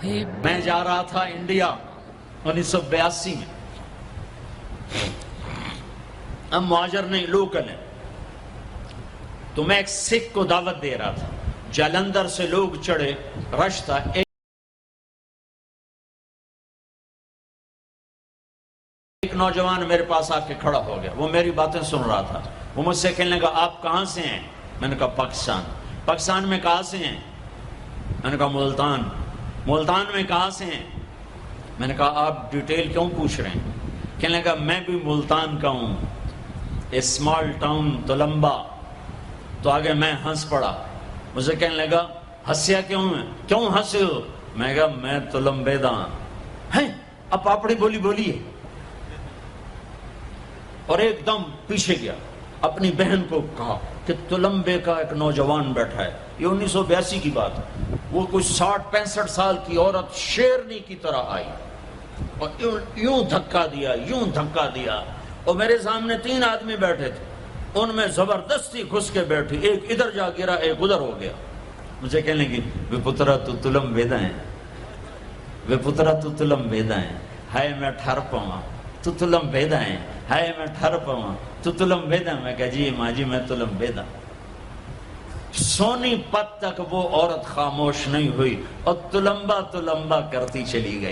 میں جا رہا تھا انڈیا 1982 میں. ہم مہاجر نہیں، لوکل ہیں. تو میں ایک سکھ کو دعوت دے رہا تھا. جلندر سے لوگ چڑھے، رش تھا. ایک نوجوان میرے پاس آ کے کھڑا ہو گیا. وہ میری باتیں سن رہا تھا. وہ مجھ سے کہنے لگا آپ کہاں سے ہیں؟ میں نے کہا پاکستان. پاکستان میں کہاں سے ہیں؟ میں نے کہا ملتان. ملتان میں کہاں سے ہیں؟ میں نے کہا آپ ڈیٹیل کیوں پوچھ رہے ہیں؟ کہنے لگا میں بھی ملتان کا ہوں، اسمال ٹاؤن تلمبا. تو آگے میں ہنس پڑا. مجھے کہنے لگا ہنسیا کیوں ہے؟ کیوں ہنسے ہو؟ میں کہا میں تلمبے دا ہیں. اب پاپڑی بولی بولی ہے اور ایک دم پیچھے گیا. اپنی بہن کو کہا کہ تلمبے کا ایک نوجوان بیٹھا ہے. یہ 1982 کی بات ہے. وہ کچھ 60-65 سال کی عورت شیرنی کی طرح آئی اور یوں دھکا دیا، یوں دھکا دیا. اور میرے سامنے 3 آدمی بیٹھے تھے. ان میں زبردستی گھس کے بیٹھی. ایک ادھر جا گرا، ایک ادھر ہو گیا. مجھے کہنے لگی وے پترا تو تلم ویدا ہے، وے پترا تو تلم ویدا ہے. ہائے میں ٹھر پاواں تو تلم ویدا ہے، ہائے میں ٹھر پاواں تو تلم ویدا. میں کہا جی ماں جی میں تلم ویدا. سونی پت تک وہ عورت خاموش نہیں ہوئی اور تلمبا تلمبا کرتی چلی گئی.